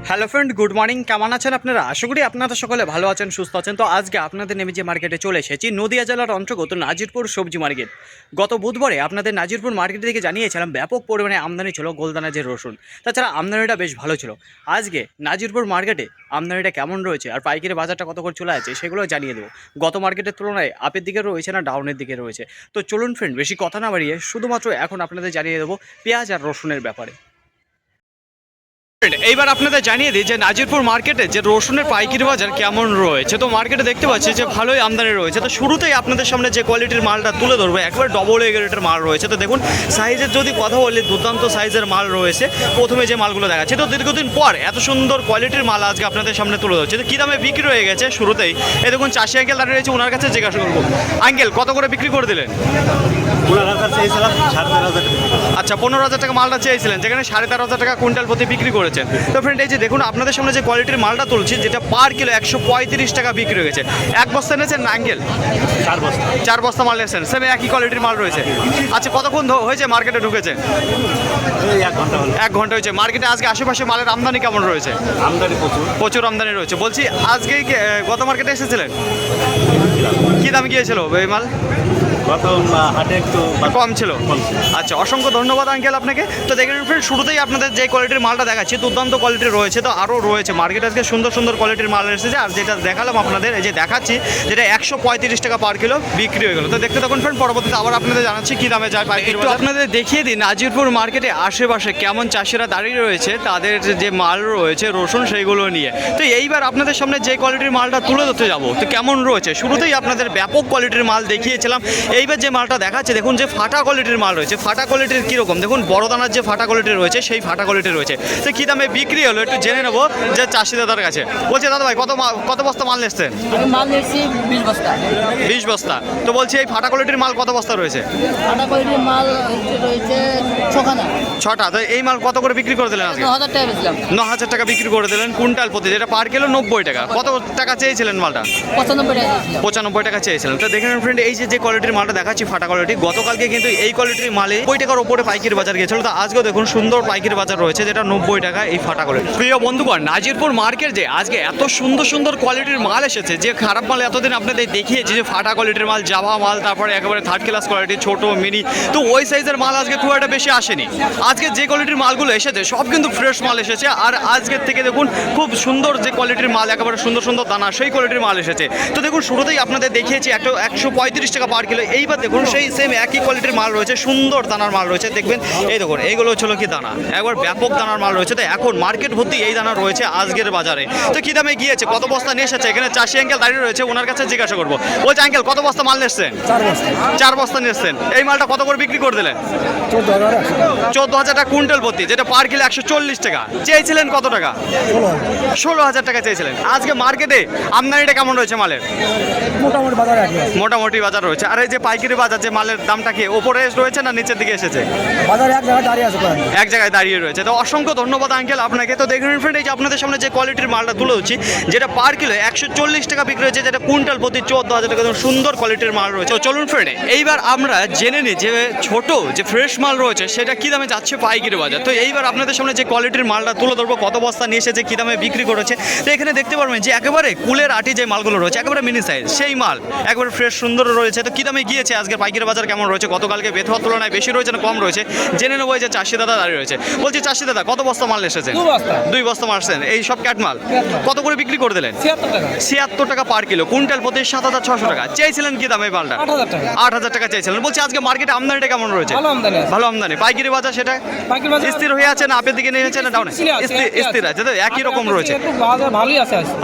Hello friend, good morning. কেমন আছেন আপনারা? আশা করি আপনারা সকলে ভালো আছেন, সুস্থ আছেন। তো আজকে আপনাদের নেমে যে মার্কেটে চলে এসেছি, নদিয়া জেলার অন্তর্গত নাজিরপুর সবজি মার্কেট। গত বুধবারে আপনাদের নাজিরপুর মার্কেট থেকে জানিয়েছিলাম ব্যাপক পরিমাণে আমদানি ছিল গোলদানা যে রসুন, তাছাড়া আমদানিটা বেশ ভালো ছিল। আজকে নাজিরপুর মার্কেটে আমদানিটা কেমন রয়েছে আর পাইকারি বাজারটা কত করে চলে আছে সেগুলো জানিয়ে দেবো। গত মার্কেটের তুলনায় আপের দিকে রয়েছে না ডাউনের দিকে রয়েছে। তো চলুন ফ্রেন্ড, বেশি কথা না বাড়িয়ে শুধুমাত্র এখন আপনাদের জানিয়ে দেবো পেঁয়াজ আর রসুনের ব্যাপারে। এইবার আপনাদের জানিয়ে দিই যে নাজিরপুর মার্কেটে যে রসুনের পাইকারি বাজার কেমন রয়েছে। তো মার্কেটে দেখতে পাচ্ছি যে ভালোই আমদানি রয়েছে। তো শুরুতেই আপনাদের সামনে যে কোয়ালিটির মালটা তুলে ধরবে, একবার ডবল এ গ্রেডের মাল রয়েছে। তো দেখুন সাইজের যদি কথা বলি, দুর্দান্ত সাইজের মাল রয়েছে। প্রথমে যে মালগুলো দেখাচ্ছে, তো দীর্ঘদিন পর এত সুন্দর কোয়ালিটির মাল আজকে আপনাদের সামনে তুলে ধরছে। তো কী দামে বিক্রি হয়ে গেছে শুরুতেই এই দেখুন চাষি আঙ্কেল দাঁড়িয়ে রয়েছে, ওনার কাছে জিজ্ঞাসা করবো। আঙ্কেল, কত করে বিক্রি করে দিলেন? 15,000 আচ্ছা, 15,000 টাকা মালটা চেয়েছিলেন, যেখানে 13,500 টাকা কুইন্টাল প্রতি বিক্রি করেছেন। তো ফ্রেন্ড, এই যে দেখুন আপনাদের সামনে যে কোয়ালিটির মালটা তুলছি, যেটা পার কিলো 135 টাকা বিক্রি হয়ে গেছে। এক বস্তা এনেছেন না আঙ্কেল? 4 বস্তা মাল এনেছেন, সেম একই কোয়ালিটির মাল রয়েছে। আচ্ছা, কতক্ষণ হয়েছে মার্কেটে ঢুকেছে? 1 ঘন্টা হয়েছে। মার্কেটে আজকে আশেপাশে মালের আমদানি কেমন রয়েছে? আমদানি প্রচুর আমদানি রয়েছে। বলছি আজকে গত মার্কেটে এসেছিলেন, কি দাম গিয়েছিল এই মাল? গত হাটে একটু কম ছিল। আচ্ছা, অসংখ্য ধন্যবাদ আঙ্কেল আপনাকে। তো দেখেন ফ্রেন্ড, শুরুতেই আপনাদের যে কোয়ালিটির মালটা দেখাচ্ছি, দুর্দান্ত কোয়ালিটির রয়েছে। তো আরও রয়েছে মার্কেটে আজকে সুন্দর সুন্দর কোয়ালিটির মাল এসেছে। আর যেটা দেখালাম আপনাদের, এই যে দেখাচ্ছি, যেটা 135 টাকা পার কিলো বিক্রি হয়ে গেল। তো দেখতে থাকুন ফ্রেন্ড, পরবর্তীতে আবার আপনাদের জানাচ্ছি কী দামে যায় পাইকারি। একটু আপনাদের দেখিয়ে দিই নাজিরপুর মার্কেটে আশেপাশে কেমন চাষিরা দাঁড়িয়ে রয়েছে, তাদের যে মাল রয়েছে রসুন সেইগুলো নিয়ে। তো এইবার আপনাদের সামনে যে কোয়ালিটির মালটা তুলে ধরতে যাবো, তো কেমন রয়েছে শুরুতেই আপনাদের ব্যাপক কোয়ালিটির মাল দেখিয়েছিলাম। এইবার যে মালটা দেখাচ্ছে, দেখুন যে ফাটা কোয়ালিটির মাল রয়েছে। ফাটা কোয়ালিটির কীরকম দেখুন, বড় দানার যে ফাটা কোয়ালিটি রয়েছে সেই ফাটা কোয়ালিটি রয়েছে। তো কী দামে বিক্রি হলো একটু জেনে নেবো যে চাষি দাদার কাছে। বলছে দাদা ভাই, কত বস্তা মাল নিচ্ছেন? মাল নিচ্ছি 20 বস্তা। 20 বস্তা। তো বলছি এই ফাটা কোয়ালিটির মাল কত বস্তা রয়েছে? ফাটা কোয়ালিটির মাল রয়েছে 6টা। তো এই মাল কত করে বিক্রি করে দিলেন আজকে? 9,000 টাকা বেচলাম। 9,000 টাকা বিক্রি করে দিলেন কুইন্টাল প্রতি, যেটা পার কিলো 90 টাকা। কত টাকা চেয়েছিলেন মালটা? 95 টাকা দিয়েছিলাম। 95 টাকা চেয়েছিলেন। তো দেখেন ফ্রেন্ড, এই যে কোয়ালিটির মালটা দেখাচ্ছি ফাটা কোয়ালিটি, গতকালকে কিন্তু এই কোয়ালিটির মালে 90 টাকার ওপরে পাইকারি বাজার গিয়েছিল। তো আজকেও দেখুন সুন্দর পাইকারি বাজার রয়েছে, যেটা 90 টাকা এই ফাটা কোয়ালিটি। প্রিয় বন্ধুগণ, নাজিরপুর মার্কেট যে আজকে এত সুন্দর সুন্দর কোয়ালিটির মাল এসেছে, যে খারাপ মাল এতদিন আপনাদের দেখিয়েছি, যে ফাটা কোয়ালিটির মাল, জাভা মাল, তারপরে একেবারে থার্ড ক্লাস কোয়ালিটি, ছোট মিনি, তো ওই সাইজের মাল আজকে খুব একটা বেশি আসেনি। আজকে যে কোয়ালিটির মালগুলো এসেছে সব কিন্তু ফ্রেশ মাল এসেছে। আর আজকের থেকে দেখুন খুব সুন্দর যে কোয়ালিটির মাল, একেবারে সুন্দর সুন্দর দানা, সেই কোয়ালিটির মাল এসেছে। তো দেখুন শুরুতেই আপনাদের দেখিয়েছি 135 টাকা পার কিলো। এইবার দেখুন সেই সেম একই কোয়ালিটির মাল রয়েছে, সুন্দর দানার মাল রয়েছে। দেখবেন এই দেখুন, এইগুলো ছিল কি দানা, একবার ব্যাপক দানার মাল রয়েছে। তো এখন মার্কেট ভর্তি এই দানা রয়েছে আজকের বাজারে। তো কি দামে গিয়েছে, কত বস্তা নিয়ে এসেছে, এখানে চাষি আঙ্কেল দাঁড়িয়ে রয়েছে, ওনার কাছে জিজ্ঞাসা করবো। বলছে আঙ্কেল, কত বস্তা মাল নিয়েছেন? 4 বস্তা নিয়েছেন। এই মালটা কত করে বিক্রি করে দিলেন? 14,000 টাকা কুইন্টাল প্রতি, যেটা পার কিলো 140 টাকা। চেয়েছিলেন কত টাকা? 16,000 টাকা চেয়েছিলেন। আজকে মার্কেটে আমদানিটা কেমন রয়েছে মালের? মোটামুটি বাজার রয়েছে। আর এই যে পাইকারি বাজার, যে মালের দামটা কি ওপরে রয়েছে না নিচের দিকে এসেছে? এক জায়গায় দাঁড়িয়ে রয়েছে। তো অসংখ্য ধন্যবাদ আঙ্কেল আপনাকে। তো দেখুন ফ্রেন্ড, এই যে আপনাদের সামনে যে কোয়ালিটির মালটা তুলে হচ্ছি, যেটা পার কিলো 140 টাকা বিক্রি হয়েছে, যেটা কুইন্টাল প্রতি 14,000 টাকা সুন্দর কোয়ালিটির মাল রয়েছে। তো চলুন ফ্রেন্ড, এইবার আমরা জেনে নিই যে ছোট যে ফ্রেশ মাল রয়েছে সেটা কি দামে যাচ্ছে পাইকারি বাজার। তো এইবার আপনাদের সামনে যে কোয়ালিটির মালটা তুলে ধরবো, কত বস্তা নিয়ে এসেছে, কি দামে বিক্রি করেছে। তো এখানে দেখতে পারবেন যে একেবারে কুলের আটি যে মালগুলো রয়েছে, একেবারে মিনি সাইজ, সেই মাল একেবারে ফ্রেশ সুন্দর রয়েছে। তো কি দামে গিয়েছে আজকে পাইকারি বাজার কেমন রয়েছে, গতকালকে বেথুয়ার তুলনায় বেশি রয়েছে না কম রয়েছে, জেনে নেবো। যে চাষি দাদা দাঁড়িয়ে রয়েছে। বলছি চাষি দাদা, কত বস্তা মাল এসেছে? 2 বস্তা মাল এসেছেন। এই সব ক্যাট মাল কত করে বিক্রি করে দিলেন? 76 টাকা পার কিলো, কুইন্টাল প্রতি 7,600 টাকা। চেয়েছিলেন কি দামে মালটা? 8,000 টাকা চেয়েছিলেন। বলছি আজকে মার্কেটে আমদানিটা কেমন রয়েছে? ভালো আমদানি। পাইকারি বাজার সেটা স্থির হয়ে আছে না আপের দিকে নিয়েছে না ডাউনে? স্থির আছে, তো একই রকম রয়েছে।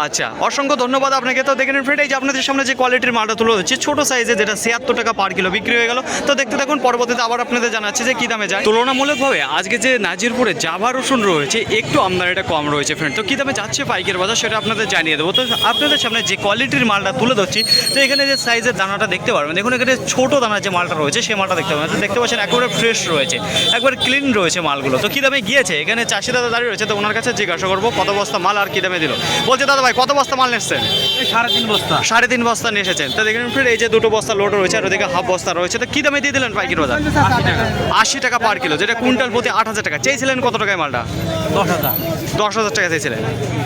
আচ্ছা, অসংখ্য ধন্যবাদ আপনাকে। তো দেখেন ফ্রেন্ড, এই যে আপনাদের সামনে যে কোয়ালিটির মালটা তুলে হচ্ছে ছোট সাইজে, যেটা 76 টাকা পার কিলো বিক্রি হয়ে গেল। তো দেখতে থাকুন, পরবর্তীতে আবার আপনাদের জানাচ্ছি যে কি দামে যায়। তুলনামূলকভাবে আজকে যে নাজিরপুরে জাভা রসুন রয়েছে একটু আমদানিটা কম রয়েছে ফ্রেন্ড। তো কি দামে যাচ্ছে পাইকারি বাজার সেটা আপনাদের জানিয়ে দেবো। তো আপনাদের সামনে যে কোয়ালিটির মালটা তুলে ধরছি, তো এখানে যে সাইজের দানাটা দেখতে পারবেন, দেখুন এখানে ছোট দানার যে মালটা রয়েছে সেই মালটা দেখতে পাবেন। তো দেখতে পাচ্ছেন একেবারে ফ্রেশ রয়েছে, একবার ক্লিন রয়েছে মালগুলো। তো কি দামে গিয়েছে, এখানে চাষি দাদা দাঁড়িয়ে রয়েছে, তো ওনার কাছে জিজ্ঞাসা করবো কত বস্তা মাল আর কি দামে দিল। বলছে দাদা ভাই, কত বস্তা মাল নিচ্ছেন? 3.5 বস্তা। 3.5 বস্তা নিয়ে এসেছেন। তো দেখেন ফ্রেন্ড, এই যে 2 বস্তা লোড রয়েছে, আর ওদিকে হাফ বস্তা রয়েছে। তো কি দামে দিয়ে দিলেন পাইকারি বাজার? 80 টাকা পার কিলো, যেটা কুইন্টাল প্রতি 8,000 টাকা। চেয়েছিলেন কত টাকায় মালটা? 10,000 টাকা চেয়েছিলেন।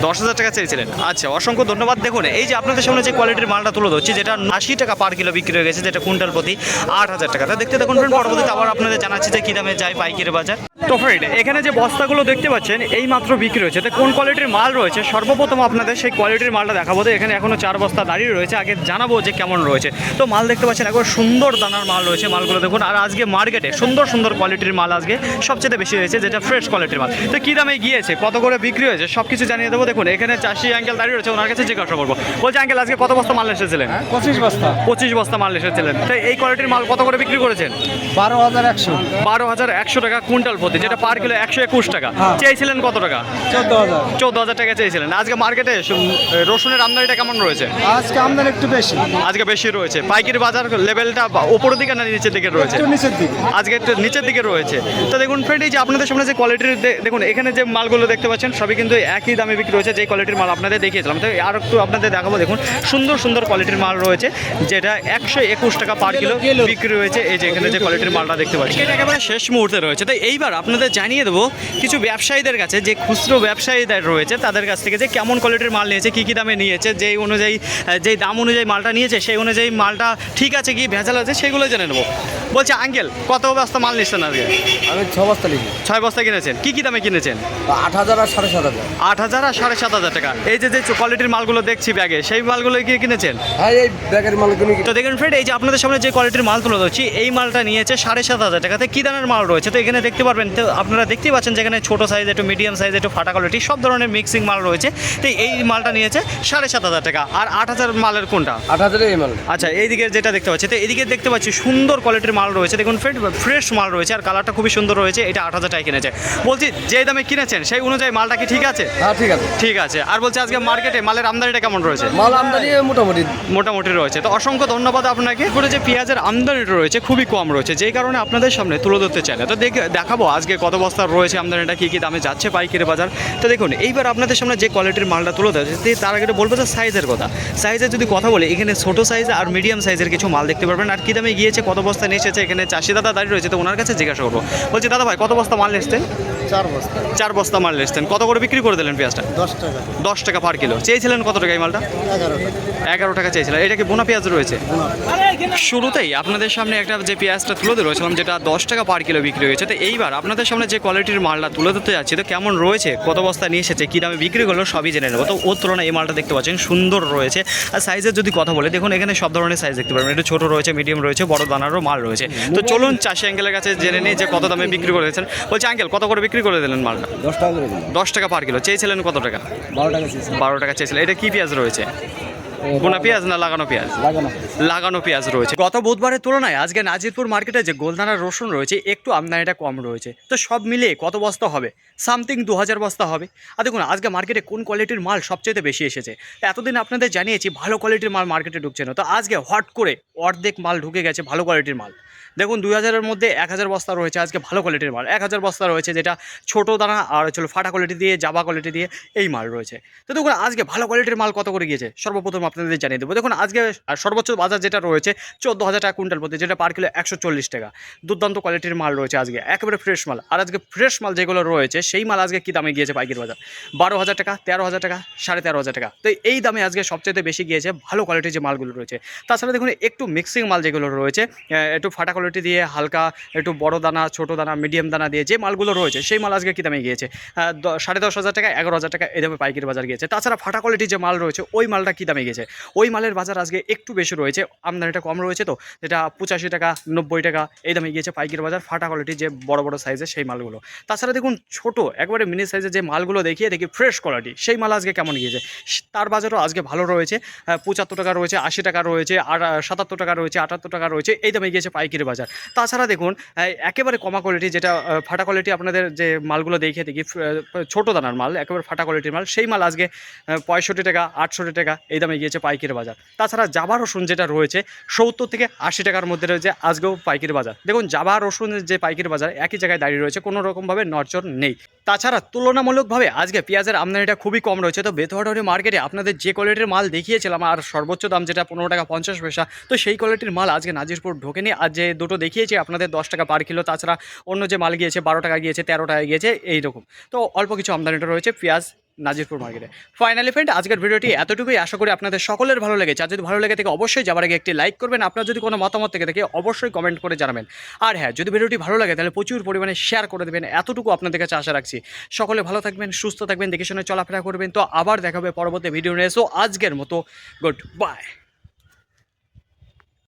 10,000 টাকা চেয়েছিলেন। আচ্ছা, অসংখ্য ধন্যবাদ। দেখুন এই যে আপনাদের সামনে যে কোয়ালিটির মালটা তুলে ধরছি, যেটা 80 টাকা পার কিলো বিক্রি হয়ে গেছে, যেটা কুইন্টাল প্রতি 8,000 টাকা। তা দেখতে দেখুন ফ্রেন্ড, পরবর্তীতে আবার আপনাদের জানাচ্ছি যে কী দামে যায় পাইকারি বাজার। তো ফ্রেন্ড, এখানে যে বস্তাগুলো দেখতে পাচ্ছেন এই মাত্র বিক্রি হয়েছে। তো কোন কোয়ালিটির মাল রয়েছে সর্বপ্রথম আপনাদের সেই কোয়ালিটির মালটা দেখাবো। তো এখানে এখনও 4 বস্তা দাঁড়িয়ে রয়েছে, আগে জানাবো যে কেমন রয়েছে। তো মাল দেখতে পাচ্ছেন একবার সুন্দর দানার মাল রয়েছে, মালগুলো দেখুন। আর আজকে মার্কেটে সুন্দর সুন্দর কোয়ালিটির মাল আজকে সবচেয়ে বেশি হয়েছে, যেটা ফ্রেশ কোয়ালিটির মাল। তো কী দামে গিয়েছে, কত করে বিক্রি হয়েছে, সব কিছু জানিয়ে দেবো। দেখুন এখানে চাষি আঙ্কেল দাঁড়িয়ে রয়েছে, ওনার কাছে জিজ্ঞাসা করবো। বলছে আঙ্কেল আজকে কত বস্তা মাল এসেছিলেন? 25 বস্তা। 25 বস্তা মাল এসেছিলেন। তো এই কোয়ালিটির মাল কত করে বিক্রি করেছেন? 12,100। 12,100 টাকা কুইন্টাল প্রতি, যেটা পার কিলো 121 টাকা। চেয়েছিলেন কত টাকা? 14,000। 14,000 টাকা চেয়েছিলেন। আজকে মার্কেটে রসুনের আমদানিটা কেমন রয়েছে? আজকে আমদানি একটু বেশি। আজকে বেশি রয়েছে। পাইকারি বাজার লেভেলটা উপরের দিকে না নিচের দিকে রয়েছে? একটু নিচের দিকে। আজকে একটু নিচের দিকে রয়েছে। তো দেখুন ফ্রেন্ড, এই যে আপনাদের সামনে যে কোয়ালিটির দেখুন, এখানে যে মালগুলো দেখতে পাচ্ছেন সবই কিন্তু একই দামে বিক্রি হয়েছে, যেই কোয়ালিটির মাল আপনাদের দেখিয়েছিলাম। তো আর একটু আপনাদের দেখাবো। দেখুন সুন্দর সুন্দর কোয়ালিটির মাল রয়েছে, যেটা 121 টাকা পার কিলো বিক্রি হয়েছে। এই যে এখানে যে কোয়ালিটির মালটা দেখতে পাচ্ছেন, এটা একেবারে শেষ মুহূর্তে রয়েছে। তো এইবার আপনাদের জানিয়ে দেবো কিছু ব্যবসায়ীদের কাছে, যে খুচরো ব্যবসায়ীদের রয়েছে তাদের কাছ থেকে, যে কেমন কোয়ালিটির মাল নিয়েছে, কী কী দামে নিয়েছে, যেই অনুযায়ী যেই দাম অনুযায়ী মালটা নিয়েছে সেই অনুযায়ী মালটা ঠিক আছে কি ভেজাল আছে সেগুলো জেনে নেবো। বলছে আঙ্কেল কত বস্তা মাল নিচ্ছেন আজকে? আমি 6 বস্তা নিয়েছি। 6 বস্তা কিনেছেন। কি কি দামে কিনেছেন? 8,000 আর 7,500। 8,000 আর 7,500 টাকা। এই যে যে কোয়ালিটির মালগুলো দেখছি ব্যাগে, সেই মালগুলো কি কিনেছেন? হ্যাঁ, এই ব্যাগের মালগুলো তো দেখুন ফ্রেন্ড, এই যে আপনাদের সামনে যে কোয়ালিটির মাল তুলে ধরছি, এই মালটা নিয়েছে 7,500 টাকাতে। কী দামের মাল রয়েছে? তো এখানে দেখতে পারবেন, তো আপনারা দেখতেই পাচ্ছেন যেখানে ছোটো সাইজ, একটু মিডিয়াম সাইজ, একটু ফাটা কোয়ালিটি, সব ধরনের মিক্সিং মাল রয়েছে। তো এই মালটা নিয়েছে 7,500 টাকা। আর 8,000 মালের কোনটা? 8,000 এই মাল। আচ্ছা, এইদিকে যেটা দেখতে পাচ্ছি, তো এদিকে দেখতে পাচ্ছি সুন্দর কোয়ালিটির মাল রয়েছে। দেখুন ফ্রেন্ড, ফ্রেশ মাল রয়েছে আর কালারটা খুবই সুন্দর রয়েছে। এটা 8,000 টাকা কিনেছে। বলছি যে দামে কিনেছেন সেই অনুযায়ী মালটা কি ঠিক আছে? হ্যাঁ, ঠিক আছে। ঠিক আছে। আর বলছি আজকে মার্কেটে মালের আমদানিটা কেমন রয়েছে? মাল আমদানি মোটামুটি মোটামুটি রয়েছে। তো অসংখ্য ধন্যবাদ আপনাকে। করে যে পেঁয়াজের আমদানিটা রয়েছে খুবই কম রয়েছে, যেই কারণে আপনাদের সামনে তুলে ধরতে চাই না। তো দেখাবো আজকে কত বস্তা রয়েছে আমদানিটা, কী কী দামে যাচ্ছে পাইকারি বাজার। তো দেখুন এইবার আপনাদের সামনে যে কোয়ালিটির মালটা তুলে ধরছে, তার আগে বলবো যে সাইজের কথা। সাইজের যদি কথা বলি, এখানে ছোটো সাইজ আর মিডিয়াম সাইজের কিছু মাল দেখতে পারবেন। আর কী দামে গিয়েছে, কত বস্তা নিয়ে এসেছে, এখানে চাষি দাদা দাঁড়িয়ে রয়েছে। তো ওনার কাছে জিজ্ঞাসা করবো। বলছি দাদা ভাই কত বস্তা মাল এসছেন? 4 বস্তা। 4 বস্তা মাল এসছেন। কত করে বিক্রি করে দিলেন পেঁয়াজটা? 10 টাকা। 10 টাকা পার কিলো। চেয়েছিলেন কত টাকা এই মালটা? 11 টাকা। 11 টাকা চেয়েছিলেন। এটা কি বোনা পেঁয়াজ রয়েছে? শুরুতেই আপনাদের সামনে একটা যে পেঁয়াজটা তুলে ধরেছিলাম, যেটা 10 টাকা পার কিলো বিক্রি হয়েছে। তো এইবার আপনাদের সামনে যে কোয়ালিটির মালটা তুলে ধরতে যাচ্ছি, তো কেমন রয়েছে, কত বস্তা নিয়ে এসেছে, কী দামে বিক্রি করলো সবই জেনে নেবো। তো ওর তুলনায় এই মালটা দেখতে পাচ্ছেন সুন্দর রয়েছে। আর সাইজের যদি কথা বলে, দেখুন এখানে সব ধরনের সাইজ দেখতে পারবেন। একটু ছোটো রয়েছে, মিডিয়াম রয়েছে, বড় দানারও মাল রয়েছে। তো চলুন চাষি আঙ্কেলের কাছে জেনে নিই যে কত দামে বিক্রি করেছেন। বলছি আঙ্কেল কত করে বিক্রি করে দিলেন মালটা? 10 টাকা করে দিন। 10 টাকা পার কিলো। চেয়েছিলেন কত টাকা? 12 টাকা চেয়েছি। 12 টাকা চেয়েছিলেন। এটা কি পেঁয়াজ রয়েছে? বোনা পেঁয়াজ না লাগানো পেঁয়াজ? লাগানো পেঁয়াজ রয়েছে। গত বুধবারের তুলনায় আজকে নাজিরপুর মার্কেটে যে গোলদানার রসুন রয়েছে একটু আমদানিটা কম রয়েছে। তো সব মিলিয়ে কত বস্তা হবে? সামথিং 2000 বস্তা হবে। আর দেখুন আজকে মার্কেটে কোন কোয়ালিটির মাল সবচেয়ে বেশি এসেছে। এতদিন আপনাদের জানিয়েছি ভালো কোয়ালিটির মাল মার্কেটে ঢুকছে না। তো আজকে হট করে অর্ধেক মাল ঢুকে গেছে ভালো কোয়ালিটির মাল। দেখুন 2000-এর মধ্যে 1000 বস্তা রয়েছে আজকে ভালো কোয়ালিটির মাল। 1000 বস্তা রয়েছে যেটা ছোটো দানা আর হচ্ছিল ফাটা কোয়ালিটি দিয়ে, জাবা কোয়ালিটি দিয়ে এই মাল রয়েছে। তো দেখুন আজকে ভালো কোয়ালিটির মাল কত করে গিয়েছে সর্বপ্রথম আপনাদের জানিয়ে দেবো। দেখুন আজকে সর্বোচ্চ বাজার যেটা রয়েছে 14,000 টাকা কুইন্টাল প্রতি, যেটা পার কিলো 140 টাকা। দুর্দান্ত কোয়ালিটির মাল রয়েছে আজকে, একেবারে ফ্রেশ মাল। আর আজকে ফ্রেশ মাল যেগুলো রয়েছে সেই মাল আজকে কী দামে গিয়েছে পাইকারি বাজার? 12,000 টাকা, 13,000 টাকা, 13,500 টাকা। তো এই দামে আজকে সবচেয়ে বেশি গিয়েছে ভালো কোয়ালিটির যে মালগুলো রয়েছে। তাছাড়া দেখুন একটু মিক্সিং মাল যেগুলো রয়েছে, একটু ফাটা কোয়ালিটি দিয়ে, হালকা একটু বড় দানা, ছোটো দানা, মিডিয়াম দানা দিয়ে যে মালগুলো রয়েছে সেই মাল আজকে কী দামে গিয়েছে? 10,500 টাকা, 11,000 টাকা এই দামে পাইকারি বাজার গিয়েছে। তাছাড়া ফাটা কোয়ালিটির যে মাল রয়েছে ওই মালটা কী দামে গিয়েছে? ওই মালের বাজার আজকে একটু বেশি রয়েছে, আমদানিটা কম রয়েছে। তো যেটা 85 টাকা, 90 টাকা এই দামে গিয়েছে পাইকারি বাজার ফাটা কোয়ালিটির যে বড় বড় সাইজের সেই মালগুলো। তাছাড়া দেখুন ছোটো একবারে মিনি সাইজের যে মালগুলো দেখিয়ে দেখি ফ্রেশ কোয়ালিটি, সেই মাল আজকে কেমন গিয়েছে? তার বাজারও আজকে ভালো রয়েছে। 75 টাকা রয়েছে, 80 টাকা রয়েছে, আর 77 টাকা রয়েছে, 78 টাকা রয়েছে এই দামে গিয়েছে পাইকারি বাজার। তাছাড়া দেখুন একেবারে কমা কোয়ালিটি, যেটা ফাটা কোয়ালিটি আপনাদের যে মালগুলো দেখিয়ে দেখি ছোটো দানার মাল, একেবারে ফাটা কোয়ালিটির মাল, সেই মাল আজকে 65 টাকা, 68 টাকা এই দামে গিয়েছে গিয়েছে পাইকারি বাজার। তাছাড়া জাবা রসুন যেটা রয়েছে 70 থেকে 80 টাকার মধ্যে রয়েছে আজকেও পাইকারি বাজার। দেখুন জাবা রসুনের যে পাইকারি বাজার একই জায়গায় দাঁড়িয়ে রয়েছে, কোনো রকমভাবে নড়চড় নেই। তাছাড়া তুলনামূলকভাবে আজকে পেঁয়াজের আমদানিটা খুবই কম রয়েছে। তো বেথুয়াডাহরি মার্কেটে আপনাদের যে কোয়ালিটির মাল দেখিয়েছিলাম আর সর্বোচ্চ দাম যেটা 15 টাকা 50 পয়সা, তো সেই কোয়ালিটির মাল আজকে নাজিরপুর ঢোকেনি। আর যে দুটো দেখিয়েছি আপনাদের 10 টাকা পার কিলো, তাছাড়া অন্য যে মাল গিয়েছে 12 টাকা গিয়েছে, 13 টাকা গিয়েছে, এইরকম। তো অল্প কিছু আমদানিটা রয়েছে পেঁয়াজ নাজিরপুর মার্কেটে। ফাইনালি ফ্রেন্ড, আজকের ভিডিওটি এতটুকুই। আশা করি আপনাদের সকলের ভালো লেগেছে। আর যদি ভালো লেগে থাকে অবশ্যই যাবার আগে একটি লাইক করবেন। আপনার যদি কোনো মতামত থেকে থাকে অবশ্যই কমেন্ট করে জানাবেন। আর হ্যাঁ, যদি ভিডিওটি ভালো লাগে তাহলে প্রচুর পরিমাণে শেয়ার করে দেবেন, এতটুকু আপনাদের কাছে আশা রাখছি। সকলে ভালো থাকবেন, সুস্থ থাকবেন, দেখে শুনে চলাফেরা করবেন। তো আবার দেখাবে পরবর্তী ভিডিও নিয়ে। সো আজকের মতো গুড বাই।